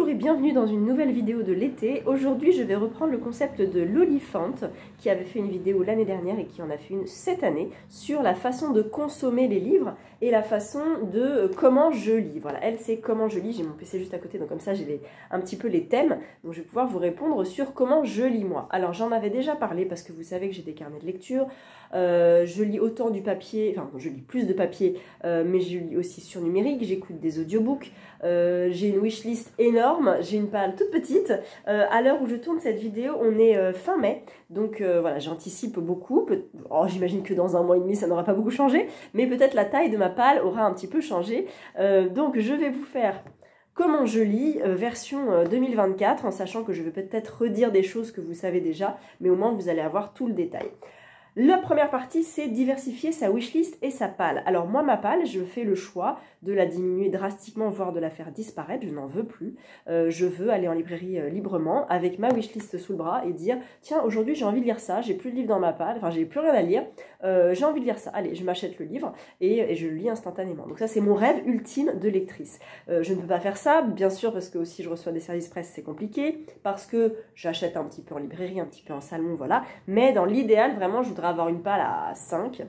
Bonjour et bienvenue dans une nouvelle vidéo de l'été. Aujourd'hui, je vais reprendre le concept de l'Oliphant qui avait fait une vidéo l'année dernière et qui en a fait une cette année sur la façon de consommer les livres et la façon de comment je lis. Voilà, elle c'est comment je lis, j'ai mon PC juste à côté donc comme ça j'ai un petit peu les thèmes. Donc je vais pouvoir vous répondre sur comment je lis moi. Alors j'en avais déjà parlé parce que vous savez que j'ai des carnets de lecture. Je lis autant du papier, enfin je lis plus de papier, mais je lis aussi sur numérique, j'écoute des audiobooks. J'ai une wishlist énorme, j'ai une palle toute petite. À l'heure où je tourne cette vidéo, on est fin mai, donc voilà, j'anticipe beaucoup. Oh, j'imagine que dans un mois et demi, ça n'aura pas beaucoup changé, mais peut-être la taille de ma palle aura un petit peu changé. Donc je vais vous faire comment je lis version 2024, en sachant que je vais peut-être redire des choses que vous savez déjà, mais au moins vous allez avoir tout le détail. La première partie, c'est diversifier sa wishlist et sa palle. Alors moi, ma palle, je fais le choix de la diminuer drastiquement, voire de la faire disparaître. Je n'en veux plus. Je veux aller en librairie librement avec ma wishlist sous le bras et dire « Tiens, aujourd'hui, j'ai envie de lire ça, j'ai plus de livre dans ma palle, enfin, j'ai plus rien à lire, j'ai envie de lire ça. Allez, je m'achète le livre et je le lis instantanément. » Donc ça, c'est mon rêve ultime de lectrice. Je ne peux pas faire ça, bien sûr, parce que aussi je reçois des services presse, c'est compliqué, parce que j'achète un petit peu en librairie, un petit peu en salon, voilà. Mais dans l'idéal, vraiment, je voudrais avoir une palle à 5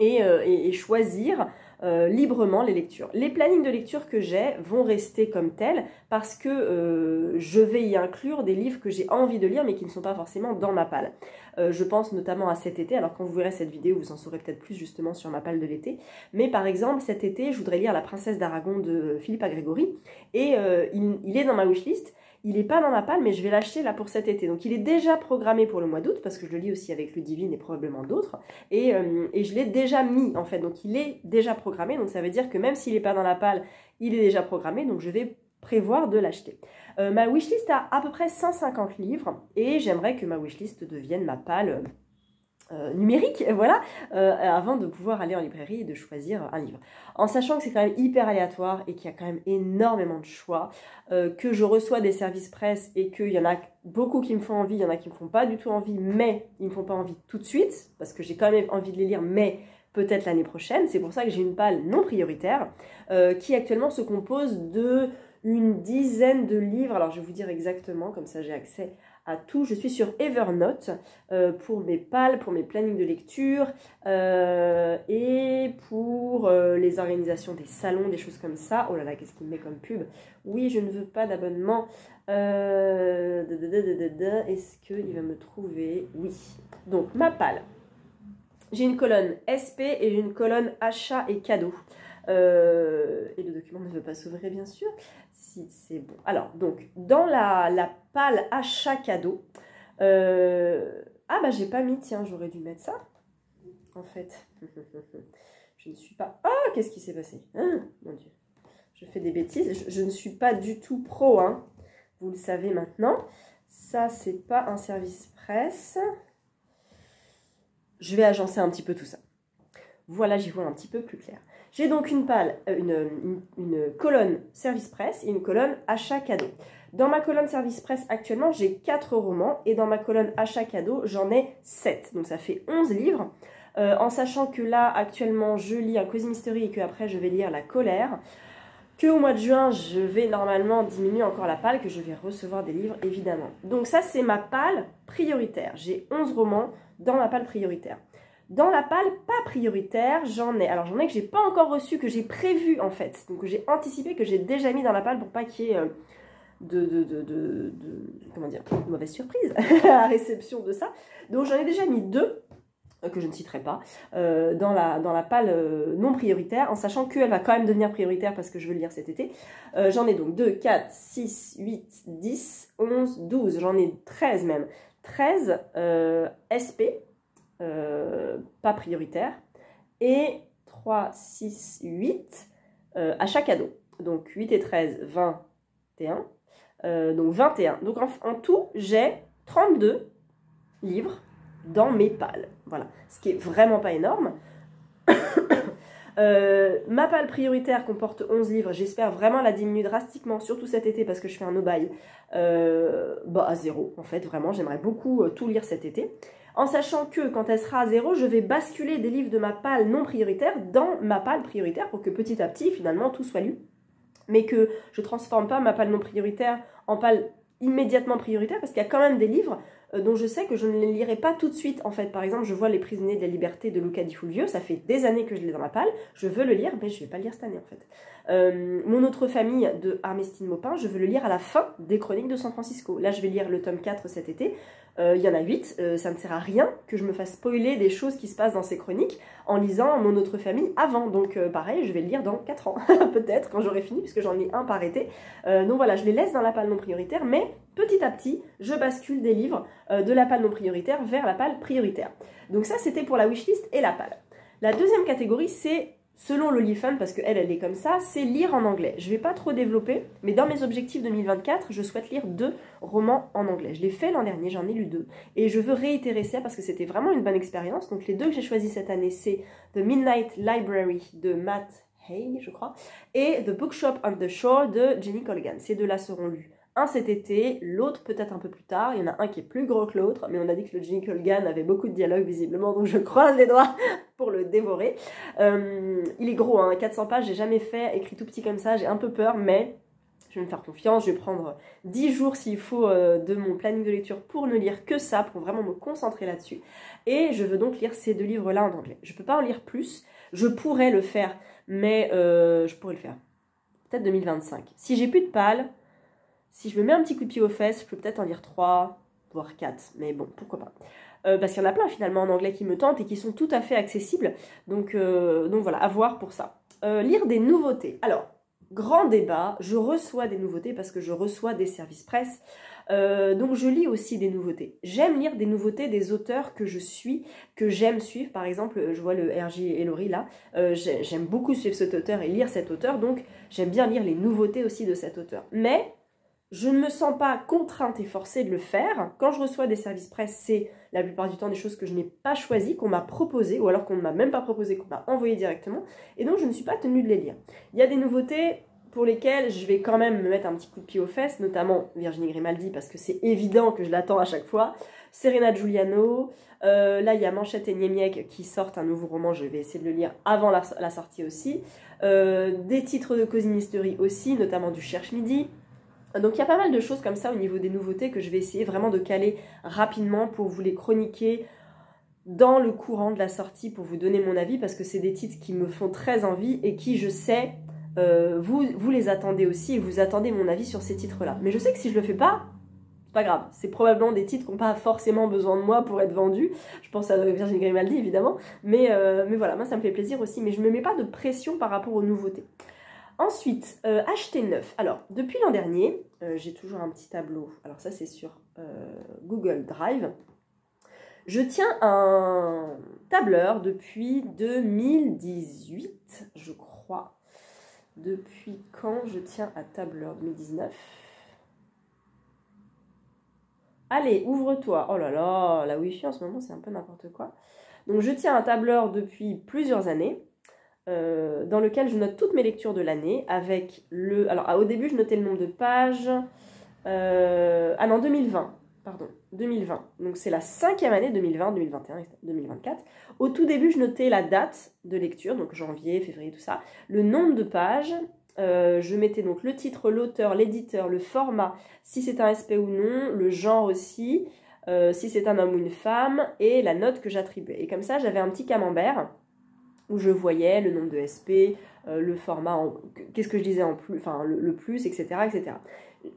et choisir librement les lectures. Les plannings de lecture que j'ai vont rester comme tels parce que je vais y inclure des livres que j'ai envie de lire mais qui ne sont pas forcément dans ma palle. Je pense notamment à cet été, alors quand vous verrez cette vidéo, vous en saurez peut-être plus justement sur ma palle de l'été. Mais par exemple, cet été, je voudrais lire La Princesse d'Aragon de Philippa Gregori et il est dans ma wishlist. Il n'est pas dans ma palle, mais je vais l'acheter là pour cet été. Donc il est déjà programmé pour le mois d'août, parce que je le lis aussi avec Ludivine et probablement d'autres. Et je l'ai déjà mis, en fait. Donc il est déjà programmé. Donc ça veut dire que même s'il n'est pas dans la palle, il est déjà programmé. Donc je vais prévoir de l'acheter. Ma wishlist a à peu près 150 livres. Et j'aimerais que ma wishlist devienne ma palle numérique, voilà, avant de pouvoir aller en librairie et de choisir un livre. En sachant que c'est quand même hyper aléatoire et qu'il y a quand même énormément de choix, que je reçois des services presse et qu'il y en a beaucoup qui me font envie, il y en a qui me font pas du tout envie, mais ils me font pas envie tout de suite, parce que j'ai quand même envie de les lire, mais peut-être l'année prochaine. C'est pour ça que j'ai une palle non prioritaire qui actuellement se compose de une dizaine de livres. Alors je vais vous dire exactement, comme ça j'ai accès à tout. Je suis sur Evernote pour mes palles, pour mes plannings de lecture et pour les organisations des salons, des choses comme ça. Oh là là, qu'est-ce qu'il me met comme pub? Oui, je ne veux pas d'abonnement. Est-ce qu'il va me trouver? Oui. Donc, ma palle. J'ai une colonne SP et une colonne achat et cadeaux. Et le document ne veut pas s'ouvrir, bien sûr. Si, c'est bon. Alors, donc, dans la palle achat cadeau, ah bah j'ai pas mis, tiens, j'aurais dû mettre ça, en fait. Je ne suis pas... Ah, qu'est-ce qui s'est passé? Hein, mon Dieu. Je fais des bêtises. Je ne suis pas du tout pro, hein. Vous le savez maintenant. Ça, c'est pas un service presse. Je vais agencer un petit peu tout ça. Voilà, j'y vois un petit peu plus clair. J'ai donc une palle, une colonne service presse et une colonne achat cadeau. Dans ma colonne service presse actuellement, j'ai 4 romans et dans ma colonne achat cadeau, j'en ai 7. Donc ça fait 11 livres. En sachant que là, actuellement, je lis un Cozy Mystery et qu'après, je vais lire La Colère. Qu'au mois de juin, je vais normalement diminuer encore la palle, que je vais recevoir des livres, évidemment. Donc ça, c'est ma palle prioritaire. J'ai 11 romans dans ma palle prioritaire. Dans la palle pas prioritaire, j'en ai. Alors j'en ai que j'ai pas encore reçu, que j'ai prévu en fait. Donc que j'ai anticipé, que j'ai déjà mis dans la palle pour pas qu'il y ait comment dire, de mauvaise surprise à la réception de ça. Donc j'en ai déjà mis 2, que je ne citerai pas, dans la palle non prioritaire, en sachant qu'elle va quand même devenir prioritaire parce que je veux le lire cet été. J'en ai donc 2, 4, 6, 8, 10, 11, 12. J'en ai 13 même. 13 SP. Pas prioritaire, et 3, 6, 8 achat cadeau. Donc 8 et 13, 21. Donc 21. Donc en tout, j'ai 32 livres dans mes palles. Voilà, ce qui est vraiment pas énorme. Ma palle prioritaire comporte 11 livres. J'espère vraiment la diminuer drastiquement, surtout cet été parce que je fais un no-buy à 0. En fait, vraiment, j'aimerais beaucoup tout lire cet été. En sachant que quand elle sera à 0, je vais basculer des livres de ma palle non prioritaire dans ma palle prioritaire pour que petit à petit, finalement, tout soit lu. mais que je transforme pas ma palle non prioritaire en palle immédiatement prioritaire, parce qu'il y a quand même des livres dont je sais que je ne les lirai pas tout de suite en fait. Par exemple, je vois Les Prisonniers de la Liberté de Luca Di Fulvio, ça fait des années que je l'ai dans ma palle, je veux le lire, mais je ne vais pas le lire cette année en fait. Mon autre famille de Armestine Maupin, je veux le lire à la fin des Chroniques de San Francisco. Là, je vais lire le tome 4 cet été. Il y en a 8, ça ne sert à rien que je me fasse spoiler des choses qui se passent dans ces chroniques en lisant Mon autre famille avant. Donc pareil, je vais le lire dans 4 ans, peut-être, quand j'aurai fini, puisque j'en lis un par été. Donc voilà, je les laisse dans la palle non prioritaire, mais petit à petit, je bascule des livres de la palle non prioritaire vers la palle prioritaire. Donc ça, c'était pour la wishlist et la palle. La deuxième catégorie, c'est, selon l'Olifant, parce qu'elle est comme ça, c'est lire en anglais. Je ne vais pas trop développer, mais dans mes objectifs 2024, je souhaite lire 2 romans en anglais. Je l'ai fait l'an dernier, j'en ai lu 2. Et je veux réitérer ça parce que c'était vraiment une bonne expérience. Donc les 2 que j'ai choisis cette année, c'est The Midnight Library de Matt Haig, je crois, et The Bookshop on the Shore de Jenny Colgan. Ces 2-là seront lus. Un cet été, l'autre peut-être un peu plus tard. Il y en a un qui est plus gros que l'autre, mais on a dit que le Jenny Colgan avait beaucoup de dialogue visiblement, donc je croise les doigts pour le dévorer. Il est gros, hein, 400 pages, j'ai jamais fait, écrit tout petit comme ça, j'ai un peu peur, mais je vais me faire confiance, je vais prendre 10 jours s'il faut de mon planning de lecture pour ne lire que ça, pour vraiment me concentrer là-dessus. Et je veux donc lire ces 2 livres-là en anglais. Je peux pas en lire plus, je pourrais le faire, mais je pourrais le faire. Peut-être 2025. Si j'ai plus de palle, si je me mets un petit coup de pied aux fesses, je peux peut-être en lire 3, voire 4, mais bon, pourquoi pas. Parce qu'il y en a plein finalement en anglais qui me tentent et qui sont tout à fait accessibles, donc voilà, à voir pour ça. Lire des nouveautés. Alors, grand débat, je reçois des nouveautés parce que je reçois des services presse, donc je lis aussi des nouveautés. J'aime lire des nouveautés des auteurs que je suis, que j'aime suivre. Par exemple, je vois le R.J. Ellory là, j'aime beaucoup suivre cet auteur et lire cet auteur, donc j'aime bien lire les nouveautés aussi de cet auteur. Mais je ne me sens pas contrainte et forcée de le faire. Quand je reçois des services presse, c'est la plupart du temps des choses que je n'ai pas choisies, qu'on m'a proposées, ou alors qu'on ne m'a même pas proposé, qu'on m'a envoyé directement, et donc je ne suis pas tenue de les lire. Il y a des nouveautés pour lesquelles je vais quand même me mettre un petit coup de pied aux fesses, notamment Virginie Grimaldi, parce que c'est évident que je l'attends à chaque fois, Serena Giuliano, là il y a Manchette et Niemiec qui sortent un nouveau roman, je vais essayer de le lire avant la sortie aussi, des titres de Cosy Mystery aussi, notamment du Cherche Midi. Donc il y a pas mal de choses comme ça au niveau des nouveautés que je vais essayer vraiment de caler rapidement pour vous les chroniquer dans le courant de la sortie pour vous donner mon avis, parce que c'est des titres qui me font très envie et qui, je sais, vous les attendez aussi et vous attendez mon avis sur ces titres-là. Mais je sais que si je le fais pas, c'est pas grave. C'est probablement des titres qui n'ont pas forcément besoin de moi pour être vendus. Je pense à Virginie Grimaldi évidemment, mais voilà, moi ça me fait plaisir aussi, mais je ne me mets pas de pression par rapport aux nouveautés. Ensuite, acheter neuf. Alors, depuis l'an dernier, j'ai toujours un petit tableau. Alors ça, c'est sur Google Drive. Je tiens un tableur depuis 2018, je crois. Depuis quand je tiens un tableur? 2019. Allez, ouvre-toi. Oh là là, la Wi-Fi en ce moment, c'est un peu n'importe quoi. Donc, je tiens un tableur depuis plusieurs années. Dans lequel je note toutes mes lectures de l'année avec le... Alors, au début, je notais le nombre de pages... Ah non, 2020, pardon, 2020. Donc, c'est la 5e année, 2020, 2021, 2024. Au tout début, je notais la date de lecture, donc janvier, février, tout ça. Le nombre de pages, je mettais donc le titre, l'auteur, l'éditeur, le format, si c'est un SP ou non, le genre aussi, si c'est un homme ou une femme, et la note que j'attribuais. Et comme ça, j'avais un petit camembert où je voyais le nombre de SP, le format, qu'est-ce que je disais en plus, enfin le plus, etc., etc.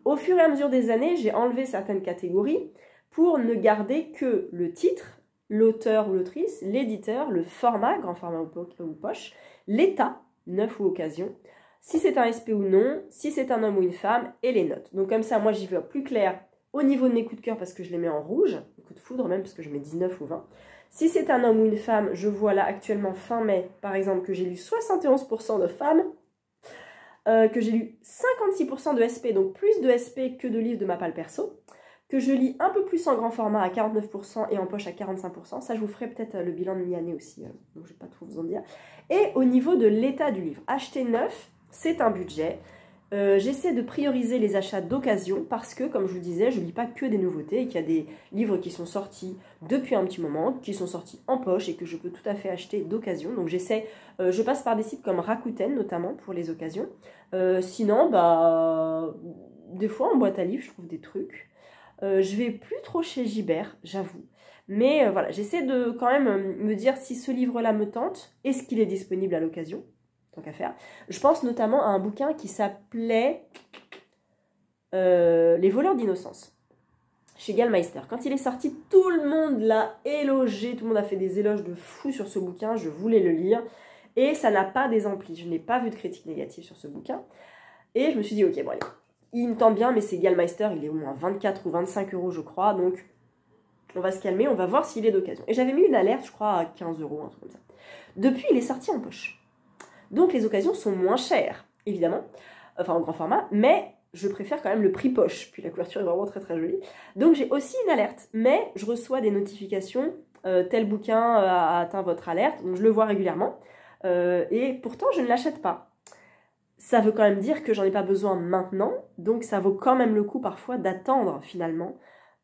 Au fur et à mesure des années, j'ai enlevé certaines catégories pour ne garder que le titre, l'auteur ou l'autrice, l'éditeur, le format, grand format ou poche, l'état, neuf ou occasion, si c'est un SP ou non, si c'est un homme ou une femme, et les notes. Donc comme ça, moi j'y vais plus clair au niveau de mes coups de cœur parce que je les mets en rouge, coups de foudre même parce que je mets 19 ou 20. Si c'est un homme ou une femme, je vois là actuellement fin mai, par exemple, que j'ai lu 71% de femmes, que j'ai lu 56% de SP, donc plus de SP que de livres de ma palle perso, que je lis un peu plus en grand format à 49% et en poche à 45%. Ça, je vous ferai peut-être le bilan de mi-année aussi, donc je ne vais pas trop vous en dire. Et au niveau de l'état du livre, acheter neuf, c'est un budget. J'essaie de prioriser les achats d'occasion parce que, comme je vous le disais, je ne lis pas que des nouveautés et qu'il y a des livres qui sont sortis depuis un petit moment, qui sont sortis en poche et que je peux tout à fait acheter d'occasion. Donc j'essaie, je passe par des sites comme Rakuten notamment pour les occasions. Sinon, bah, des fois en boîte à livres, je trouve des trucs. Je vais plus trop chez Gibert, j'avoue. Mais voilà, j'essaie de quand même me dire si ce livre-là me tente, est-ce qu'il est disponible à l'occasion ? Tant qu'à faire. Je pense notamment à un bouquin qui s'appelait Les voleurs d'innocence, chez Gallmeister. Quand il est sorti, tout le monde l'a élogé, tout le monde a fait des éloges de fou sur ce bouquin, je voulais le lire, et ça n'a pas désempli. Je n'ai pas vu de critique négative sur ce bouquin, et je me suis dit, ok, bon allez, il me tente bien, mais c'est Gallmeister, il est au moins 24 ou 25 euros, je crois, donc on va se calmer, on va voir s'il est d'occasion. Et j'avais mis une alerte, je crois, à 15 euros, un truc comme ça. Depuis, il est sorti en poche. Donc les occasions sont moins chères, évidemment, enfin en grand format, mais je préfère quand même le prix poche, puis la couverture est vraiment très très jolie. Donc j'ai aussi une alerte, mais je reçois des notifications, tel bouquin a atteint votre alerte, donc je le vois régulièrement, et pourtant je ne l'achète pas. Ça veut quand même dire que j'en ai pas besoin maintenant, donc ça vaut quand même le coup parfois d'attendre finalement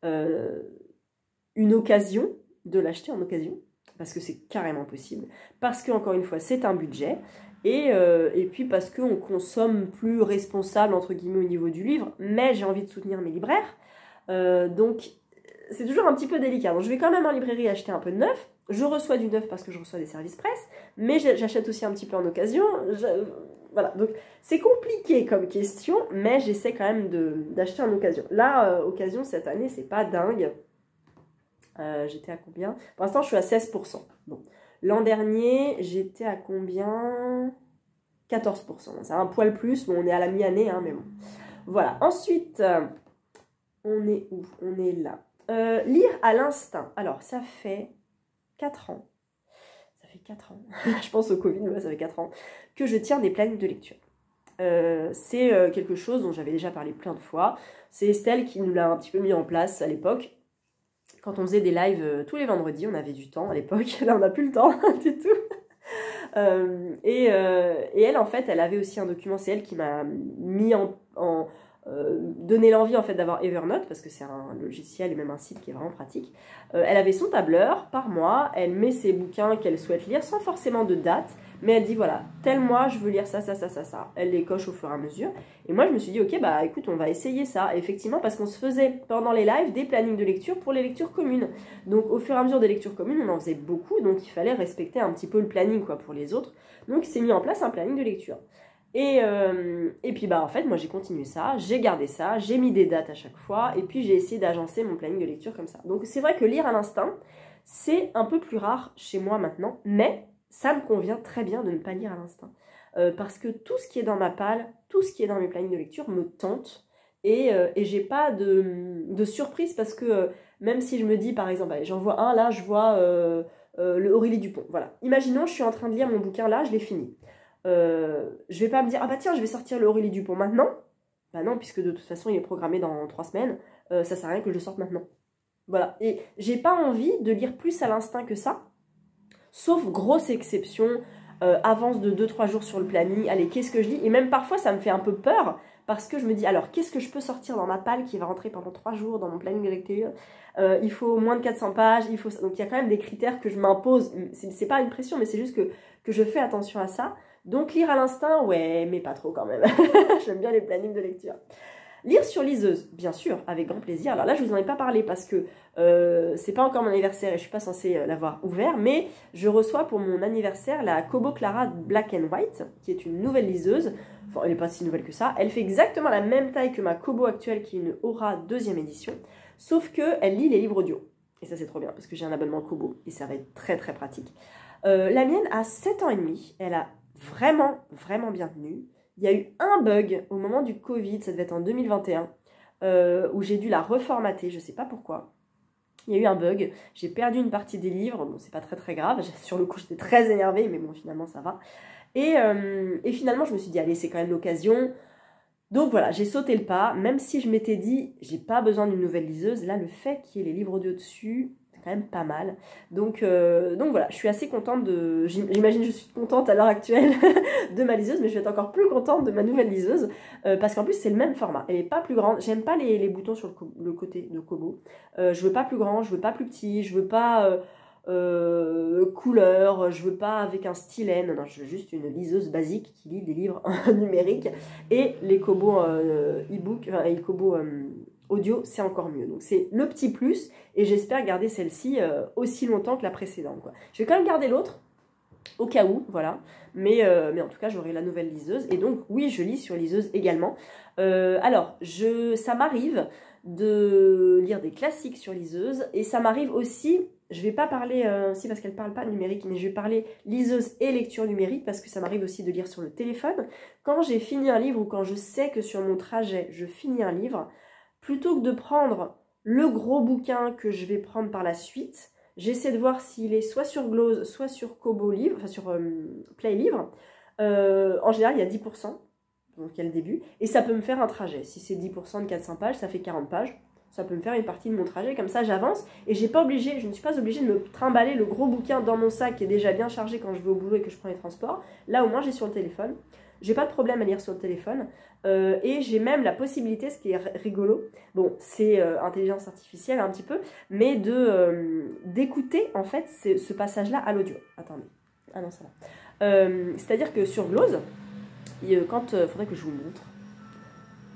une occasion, de l'acheter en occasion, parce que c'est carrément possible, parce que encore une fois c'est un budget, et puis parce qu'on consomme plus responsable, entre guillemets, au niveau du livre, mais j'ai envie de soutenir mes libraires. Donc, c'est toujours un petit peu délicat. Donc, je vais quand même en librairie acheter un peu de neuf. Je reçois du neuf parce que je reçois des services presse, mais j'achète aussi un petit peu en occasion. Voilà, donc c'est compliqué comme question, mais j'essaie quand même d'acheter en occasion. Là, occasion, cette année, c'est pas dingue. J'étais à combien? Pour l'instant, je suis à 16%. Bon. L'an dernier, j'étais à combien? 14%. C'est un poil plus, bon, on est à la mi-année, hein, mais bon. Voilà. Ensuite, on est où? On est là. Lire à l'instinct. Alors, ça fait 4 ans. Ça fait 4 ans. Je pense au Covid, mais ça fait 4 ans que je tiens des plannings de lecture. C'est quelque chose dont j'avais déjà parlé plein de fois. C'est Estelle qui nous l'a un petit peu mis en place à l'époque. Quand on faisait des lives tous les vendredis, on avait du temps à l'époque. Là, on n'a plus le temps du tout. Et elle, en fait, elle avait aussi un document. C'est elle qui m'a mis donné l'envie, en fait, d'avoir Evernote, parce que c'est un logiciel et même un site qui est vraiment pratique. Elle avait son tableur par mois. Elle met ses bouquins qu'elle souhaite lire sans forcément de date. Mais elle dit, voilà, tel mois, je veux lire ça, ça, ça, ça, ça. Elle les coche au fur et à mesure. Et moi, je me suis dit, ok, bah écoute, on va essayer ça. Et effectivement, parce qu'on se faisait pendant les lives des plannings de lecture pour les lectures communes. Donc, au fur et à mesure des lectures communes, on en faisait beaucoup. Donc, il fallait respecter un petit peu le planning, quoi, pour les autres. Donc, il s'est mis en place un planning de lecture. Et puis, bah, en fait, moi, j'ai continué ça. J'ai gardé ça. J'ai mis des dates à chaque fois. Et puis, j'ai essayé d'agencer mon planning de lecture comme ça. Donc, c'est vrai que lire à l'instinct, c'est un peu plus rare chez moi maintenant. Mais ça me convient très bien de ne pas lire à l'instinct. Parce que tout ce qui est dans ma palle, tout ce qui est dans mes plannings de lecture me tente. Et j'ai pas de surprise parce que même si je me dis, par exemple, allez, j'en vois un, là, je vois le Aurélie Dupont. Voilà. Imaginons, je suis en train de lire mon bouquin, là, je l'ai fini. Je vais pas me dire, ah bah tiens, je vais sortir le Aurélie Dupont maintenant. Bah non, puisque de toute façon, il est programmé dans 3 semaines. Ça sert à rien que je le sorte maintenant. Voilà. Et j'ai pas envie de lire plus à l'instinct que ça. Sauf grosse exception, avance de 2-3 jours sur le planning, allez, qu'est-ce que je lis? Et même parfois, ça me fait un peu peur, parce que je me dis, alors, qu'est-ce que je peux sortir dans ma palle qui va rentrer pendant 3 jours dans mon planning de lecture? Il faut moins de 400 pages, il faut... Donc, il y a quand même des critères que je m'impose. C'est pas une pression, mais c'est juste que je fais attention à ça. Donc, lire à l'instinct, ouais, mais pas trop quand même. J'aime bien les plannings de lecture. Lire sur liseuse, bien sûr, avec grand plaisir. Alors là, je vous en ai pas parlé parce que c'est pas encore mon anniversaire et je suis pas censée l'avoir ouvert, mais je reçois pour mon anniversaire la Kobo Clara Black and White, qui est une nouvelle liseuse. Enfin, elle n'est pas si nouvelle que ça. Elle fait exactement la même taille que ma Kobo actuelle, qui est une Aura 2e édition, sauf qu'elle lit les livres audio. Et ça, c'est trop bien parce que j'ai un abonnement Kobo et ça va être très très pratique. La mienne a 7 ans et demi. Elle a vraiment, vraiment bien tenu. Il y a eu un bug au moment du Covid, ça devait être en 2021, où j'ai dû la reformater, je ne sais pas pourquoi. Il y a eu un bug, j'ai perdu une partie des livres, bon c'est pas très très grave, sur le coup j'étais très énervée, mais bon finalement ça va. Et finalement je me suis dit, allez c'est quand même l'occasion. Donc voilà, j'ai sauté le pas, même si je m'étais dit, j'ai pas besoin d'une nouvelle liseuse, là le fait qu'il y ait les livres audio dessus, quand même pas mal. Donc voilà, je suis assez contente de... J'imagine que je suis contente à l'heure actuelle de ma liseuse, mais je vais être encore plus contente de ma nouvelle liseuse, parce qu'en plus c'est le même format. Elle n'est pas plus grande, j'aime pas les boutons sur le côté de Kobo. Je veux pas plus grand, je veux pas plus petit, je veux pas couleur, je veux pas avec un stylet, non, je veux juste une liseuse basique qui lit des livres numériques, et les Kobo e-book, enfin les Kobo... audio, c'est encore mieux. Donc c'est le petit plus, et j'espère garder celle-ci aussi longtemps que la précédente, quoi. Je vais quand même garder l'autre, au cas où, voilà. Mais en tout cas, j'aurai la nouvelle liseuse. Et donc, oui, je lis sur liseuse également. Alors, ça m'arrive de lire des classiques sur liseuse, et ça m'arrive aussi, je vais pas parler, si parce qu'elle parle pas numérique, mais je vais parler liseuse et lecture numérique, parce que ça m'arrive aussi de lire sur le téléphone. Quand j'ai fini un livre, ou quand je sais que sur mon trajet, je finis un livre, plutôt que de prendre le gros bouquin que je vais prendre par la suite, j'essaie de voir s'il est soit sur Glose, soit sur Kobo Livre, enfin sur Play Livre. En général, il y a 10%, donc il y a le début, et ça peut me faire un trajet. Si c'est 10% de 400 pages, ça fait 40 pages. Ça peut me faire une partie de mon trajet, comme ça j'avance, et je ne suis pas obligée de me trimballer le gros bouquin dans mon sac qui est déjà bien chargé quand je vais au boulot et que je prends les transports. Là, au moins, j'ai sur le téléphone. J'ai pas de problème à lire sur le téléphone, et j'ai même la possibilité, ce qui est rigolo, bon, c'est intelligence artificielle un petit peu, mais d'écouter en fait ce passage-là à l'audio. Attendez, ah non, ça va. C'est-à-dire que sur Glose, quand faudrait que je vous montre,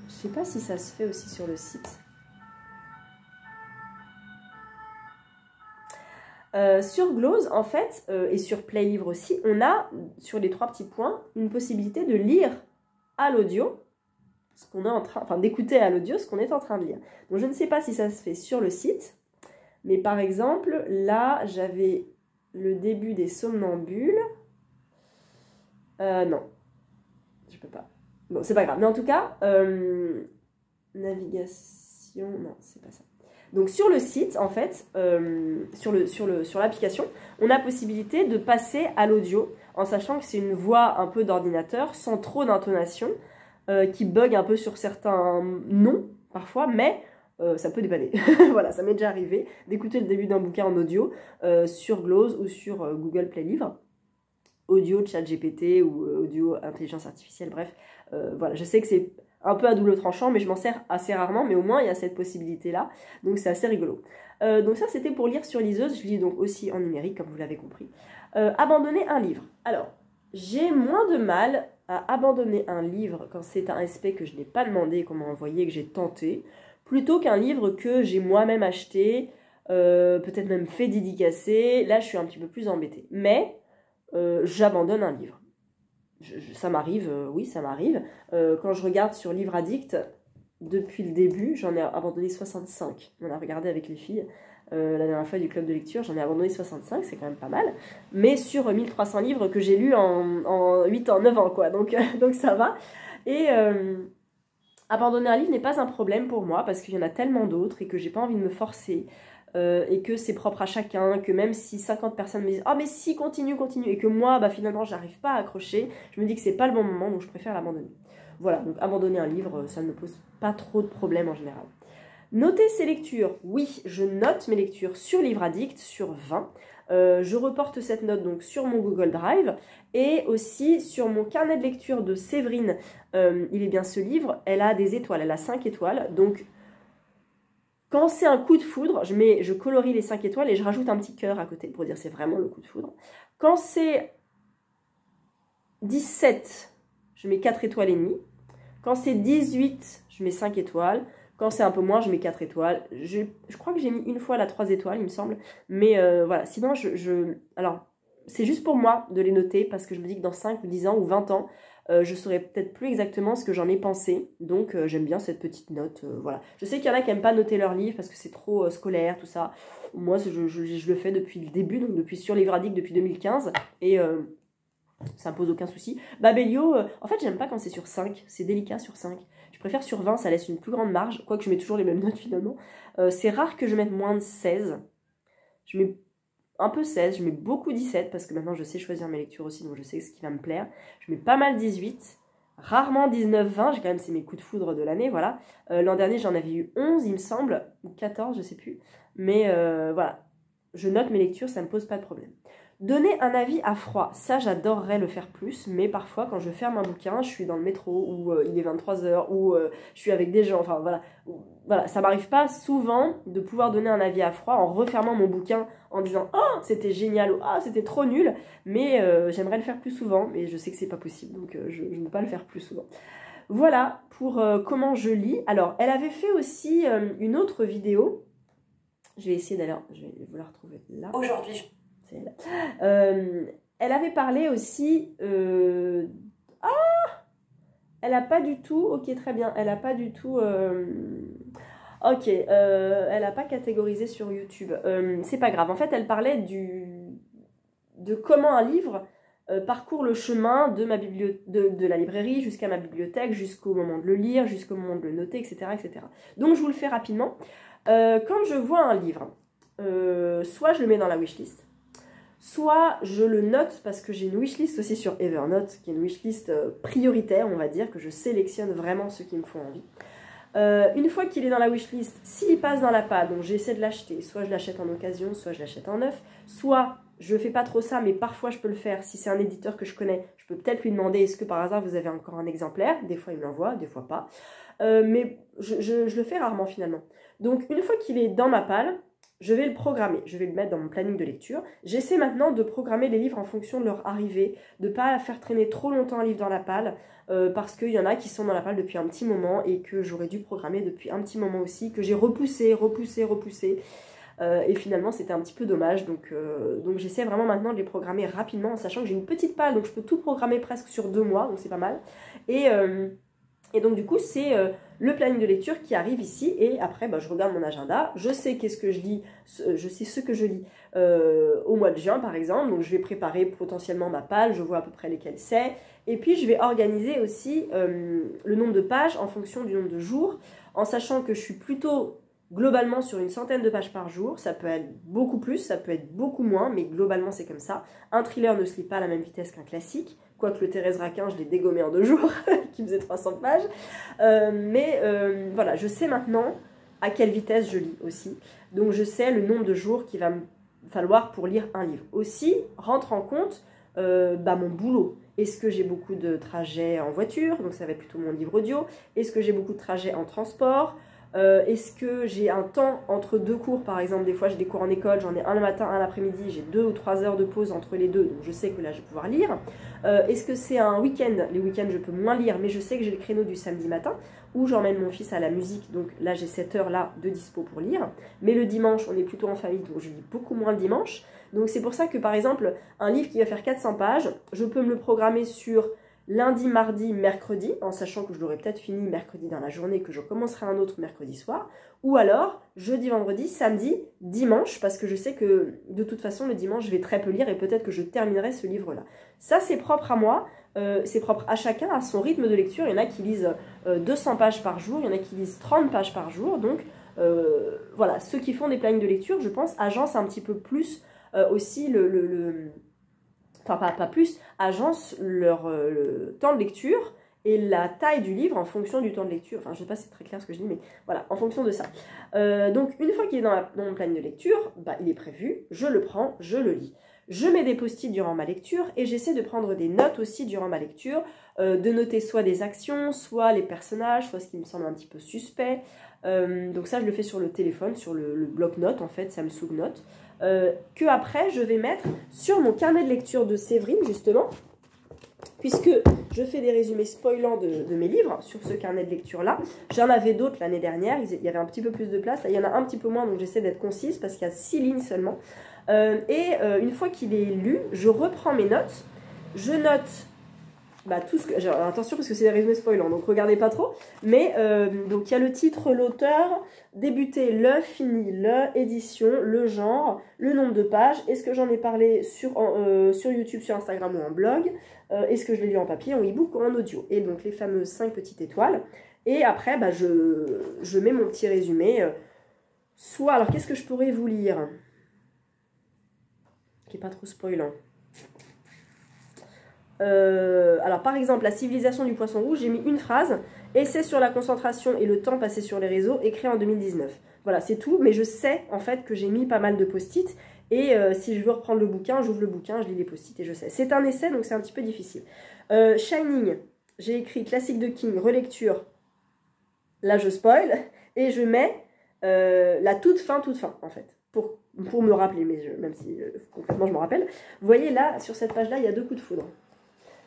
je sais pas si ça se fait aussi sur le site. Sur Glose, en fait, et sur Play Livre aussi, on a, sur les 3 petits points, une possibilité de lire à l'audio, ce qu'on est en train, enfin d'écouter à l'audio ce qu'on est en train de lire. Donc je ne sais pas si ça se fait sur le site, mais par exemple, là, j'avais le début des Somnambules. Non, je peux pas. Bon, c'est pas grave. Mais en tout cas, navigation, non, c'est pas ça. Donc sur le site, en fait, sur l'application, on a possibilité de passer à l'audio, en sachant que c'est une voix un peu d'ordinateur, sans trop d'intonation, qui bug un peu sur certains noms, parfois, mais ça peut dépanner. Voilà, ça m'est déjà arrivé d'écouter le début d'un bouquin en audio sur Glose ou sur Google Play Livre, audio ChatGPT ou audio intelligence artificielle, bref. Voilà, je sais que c'est un peu à double tranchant, mais je m'en sers assez rarement, mais au moins il y a cette possibilité-là, donc c'est assez rigolo. Donc ça, c'était pour lire sur liseuse, je lis donc aussi en numérique, comme vous l'avez compris. Abandonner un livre. Alors, j'ai moins de mal à abandonner un livre quand c'est un SP que je n'ai pas demandé, qu'on m'a envoyé, que j'ai tenté, plutôt qu'un livre que j'ai moi-même acheté, peut-être même fait dédicacer. Là, je suis un petit peu plus embêtée. Mais j'abandonne un livre. Ça m'arrive, oui, ça m'arrive. Quand je regarde sur Livre Addict, depuis le début, j'en ai abandonné 65. On a regardé avec les filles la dernière fois du club de lecture, j'en ai abandonné 65, c'est quand même pas mal. Mais sur 1300 livres que j'ai lus en 8 ans, 9 ans, quoi. Donc ça va. Et abandonner un livre n'est pas un problème pour moi, parce qu'il y en a tellement d'autres et que j'ai pas envie de me forcer. Et que c'est propre à chacun, que même si 50 personnes me disent « Ah mais si, continue, continue », et que moi, bah, finalement, j'arrive pas à accrocher, je me dis que c'est pas le bon moment, donc je préfère l'abandonner. Voilà, donc abandonner un livre, ça ne me pose pas trop de problèmes en général. Noter ses lectures. Oui, je note mes lectures sur Livre Addict, sur 20. Je reporte cette note donc sur mon Google Drive et aussi sur mon carnet de lecture de Séverine. Il est bien ce livre, elle a des étoiles, elle a 5 étoiles, donc quand c'est un coup de foudre, je colorie les 5 étoiles et je rajoute un petit cœur à côté pour dire c'est vraiment le coup de foudre. Quand c'est 17, je mets 4 étoiles et demie. Quand c'est 18, je mets 5 étoiles. Quand c'est un peu moins, je mets 4 étoiles. Je crois que j'ai mis une fois la 3 étoiles, il me semble. Mais voilà, sinon, alors, c'est juste pour moi de les noter parce que je me dis que dans 5 ou 10 ans ou 20 ans, je saurais peut-être plus exactement ce que j'en ai pensé. Donc, j'aime bien cette petite note. Voilà. Je sais qu'il y en a qui n'aiment pas noter leurs livres parce que c'est trop scolaire, tout ça. Moi, je le fais depuis le début, donc depuis sur Livre Addict depuis 2015. Et ça me pose aucun souci. Babelio, en fait, j'aime pas quand c'est sur 5. C'est délicat sur 5. Je préfère sur 20, ça laisse une plus grande marge. Quoique je mets toujours les mêmes notes finalement. C'est rare que je mette moins de 16. Je mets un peu 16, je mets beaucoup 17 parce que maintenant je sais choisir mes lectures aussi, donc je sais ce qui va me plaire. Je mets pas mal 18, rarement 19-20, j'ai quand même c'est mes coups de foudre de l'année, voilà. L'an dernier j'en avais eu 11 il me semble, ou 14, je sais plus. Mais voilà, je note mes lectures, ça ne me pose pas de problème. Donner un avis à froid, ça j'adorerais le faire plus, mais parfois quand je ferme un bouquin, je suis dans le métro, ou il est 23 h, ou je suis avec des gens, enfin voilà, ça m'arrive pas souvent de pouvoir donner un avis à froid en refermant mon bouquin en disant « Oh, c'était génial » ou « Ah, c'était trop nul », mais j'aimerais le faire plus souvent, mais je sais que c'est pas possible, donc je ne peux pas le faire plus souvent. Voilà pour comment je lis. Alors, elle avait fait aussi une autre vidéo, je vais essayer d'aller, je vais vous la retrouver là. Aujourd'hui, elle avait parlé aussi... elle n'a pas du tout... Ok, très bien. Elle n'a pas du tout... Ok, elle n'a pas catégorisé sur YouTube. C'est pas grave. En fait, elle parlait de comment un livre parcourt le chemin de la librairie jusqu'à ma bibliothèque, jusqu'au moment de le lire, jusqu'au moment de le noter, etc., etc. Donc, je vous le fais rapidement. Quand je vois un livre, soit je le mets dans la wishlist, soit je le note parce que j'ai une wishlist aussi sur Evernote, qui est une wishlist prioritaire, on va dire, que je sélectionne vraiment ceux qui me font envie. Une fois qu'il est dans la wishlist, s'il passe dans la palle, donc j'essaie de l'acheter, soit je l'achète en occasion, soit je l'achète en neuf, soit je fais pas trop ça, mais parfois je peux le faire. Si c'est un éditeur que je connais, je peux peut-être lui demander est-ce que par hasard vous avez encore un exemplaire. Des fois il me l'envoie, des fois pas. Mais je le fais rarement finalement. Donc une fois qu'il est dans ma palle, je vais le programmer, je vais le mettre dans mon planning de lecture. J'essaie maintenant de programmer les livres en fonction de leur arrivée, de ne pas faire traîner trop longtemps un livre dans la palle, parce qu'il y en a qui sont dans la palle depuis un petit moment et que j'aurais dû programmer depuis un petit moment aussi, que j'ai repoussé. Et finalement, c'était un petit peu dommage. Donc j'essaie vraiment maintenant de les programmer rapidement, en sachant que j'ai une petite palle, donc je peux tout programmer presque sur 2 mois, donc c'est pas mal. Et donc du coup, c'est le planning de lecture qui arrive ici, et après, je regarde mon agenda, je sais qu'est-ce que je lis, je sais ce que je lis au mois de juin, par exemple, donc je vais préparer potentiellement ma palle, je vois à peu près lesquelles c'est, et puis je vais organiser aussi le nombre de pages en fonction du nombre de jours, en sachant que je suis plutôt globalement sur une centaine de pages par jour. Ça peut être beaucoup plus, ça peut être beaucoup moins, mais globalement c'est comme ça. Un thriller ne se lit pas à la même vitesse qu'un classique, quoique le Thérèse Raquin, je l'ai dégommé en 2 jours, qui faisait 300 pages. Voilà, je sais maintenant à quelle vitesse je lis aussi. Donc je sais le nombre de jours qu'il va me falloir pour lire un livre. Aussi, rentre en compte mon boulot. Est-ce que j'ai beaucoup de trajets en voiture? Donc ça va être plutôt mon livre audio. Est-ce que j'ai beaucoup de trajets en transport? Est-ce que j'ai un temps entre 2 cours, par exemple? Des fois j'ai des cours en école, j'en ai un le matin, un l'après-midi, j'ai 2 ou 3 heures de pause entre les deux, donc je sais que là je vais pouvoir lire. Est-ce que c'est un week-end? Les week-ends je peux moins lire, mais je sais que j'ai le créneau du samedi matin où j'emmène mon fils à la musique, donc là j'ai cette heure là de dispo pour lire. Mais le dimanche on est plutôt en famille, donc je lis beaucoup moins le dimanche. Donc c'est pour ça que par exemple un livre qui va faire 400 pages, je peux me le programmer sur lundi, mardi, mercredi, en sachant que je l'aurai peut-être fini mercredi dans la journée, que je commencerai un autre mercredi soir, ou alors jeudi, vendredi, samedi, dimanche, parce que je sais que de toute façon le dimanche je vais très peu lire et peut-être que je terminerai ce livre-là. Ça c'est propre à moi, c'est propre à chacun, à son rythme de lecture. Il y en a qui lisent 200 pages par jour, il y en a qui lisent 30 pages par jour, donc voilà, ceux qui font des plannings de lecture, je pense, agencent un petit peu plus aussi enfin pas plus, agencent leur temps de lecture et la taille du livre en fonction du temps de lecture. Enfin, je sais pas si c'est très clair ce que je dis, mais voilà, en fonction de ça. Donc, une fois qu'il est dans mon planning de lecture, il est prévu, je le prends, je le lis. Je mets des post-it durant ma lecture et j'essaie de prendre des notes aussi durant ma lecture, de noter soit des actions, soit les personnages, soit ce qui me semble un petit peu suspect. Donc ça, je le fais sur le téléphone, sur le bloc-notes, en fait, Samsung Note. Que après je vais mettre sur mon carnet de lecture de Séverine justement, puisque je fais des résumés spoilants de mes livres sur ce carnet de lecture là. J'en avais d'autres l'année dernière, il y avait un petit peu plus de place, là il y en a un petit peu moins, donc j'essaie d'être concise parce qu'il y a 6 lignes seulement. Une fois qu'il est lu, je reprends mes notes, je note tout ce que... attention parce que c'est des résumés spoilants, donc regardez pas trop. Mais donc il y a le titre, l'auteur, débuter le, fini le, édition, le genre, le nombre de pages, est-ce que j'en ai parlé sur YouTube, sur Instagram ou en blog, est-ce que je l'ai lu en papier, en e-book ou en audio. Et donc les fameuses 5 petites étoiles. Et après je mets mon petit résumé. Alors qu'est-ce que je pourrais vous lire qui n'est pas trop spoilant? Alors par exemple, la civilisation du poisson rouge, j'ai mis une phrase, essai sur la concentration et le temps passé sur les réseaux, écrit en 2019. Voilà, c'est tout, mais je sais en fait que j'ai mis pas mal de post-it Et si je veux reprendre le bouquin, j'ouvre le bouquin, je lis les post-it et je sais. C'est un essai, donc c'est un petit peu difficile. Shining, j'ai écrit classique de King, relecture. Là, je spoil. Et je mets la toute fin, en fait. Pour me rappeler, mais même si complètement je me rappelle. Vous voyez là, sur cette page-là, il y a 2 coups de foudre.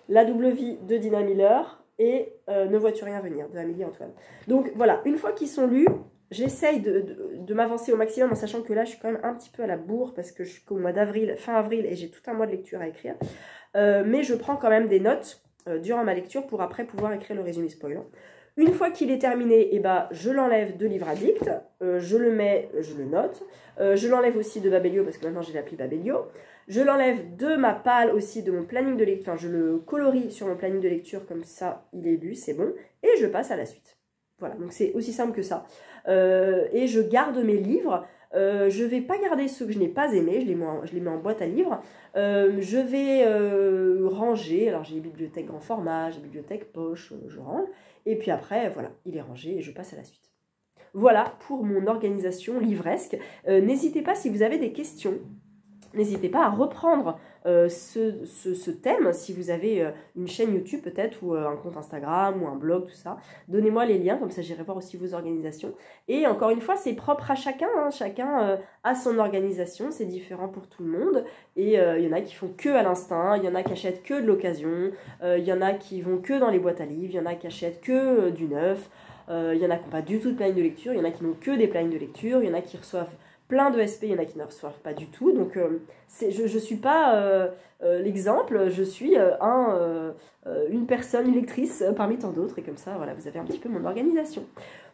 La double vie de Dina Miller et Ne vois-tu rien venir de Amélie Antoine. Donc voilà, une fois qu'ils sont lus, j'essaye de m'avancer au maximum en sachant que là, je suis quand même un petit peu à la bourre parce que je suis qu'au mois d'avril, fin avril, et j'ai tout un mois de lecture à écrire. Mais je prends quand même des notes durant ma lecture pour après pouvoir écrire le résumé spoilant. Une fois qu'il est terminé, eh ben, je l'enlève de Livre Addict, je le note, je l'enlève aussi de Babelio parce que maintenant j'ai l'appli Babelio, je l'enlève de ma palle aussi, de mon planning de lecture, enfin je le colorie sur mon planning de lecture comme ça, il est lu, c'est bon, et je passe à la suite. Voilà, donc c'est aussi simple que ça. Et je garde mes livres. Je ne vais pas garder ceux que je n'ai pas aimés, je les mets en boîte à livres. Je vais ranger, alors j'ai les bibliothèques grand format, j'ai les bibliothèques poche, je range. Et puis après, voilà, il est rangé et je passe à la suite. Voilà pour mon organisation livresque. N'hésitez pas si vous avez des questions. N'hésitez pas à reprendre ce thème, si vous avez une chaîne YouTube peut-être, ou un compte Instagram, ou un blog, tout ça. Donnez-moi les liens, comme ça j'irai voir aussi vos organisations. Et encore une fois, c'est propre à chacun, hein. Chacun a son organisation, c'est différent pour tout le monde. Et il y en a qui font que à l'instinct, il y en a qui achètent que de l'occasion, il y en a qui vont que dans les boîtes à livres, il y en a qui achètent que du neuf, il y en a qui n'ont pas du tout de planning de lecture, il y en a qui n'ont que des plannings de lecture, il y en a qui reçoivent plein de SP, il y en a qui ne reçoivent pas du tout. Donc, je ne suis pas l'exemple, je suis une personne, une lectrice parmi tant d'autres. Et comme ça, voilà, vous avez un petit peu mon organisation.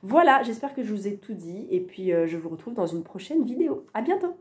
Voilà, j'espère que je vous ai tout dit. Et puis, je vous retrouve dans une prochaine vidéo. À bientôt!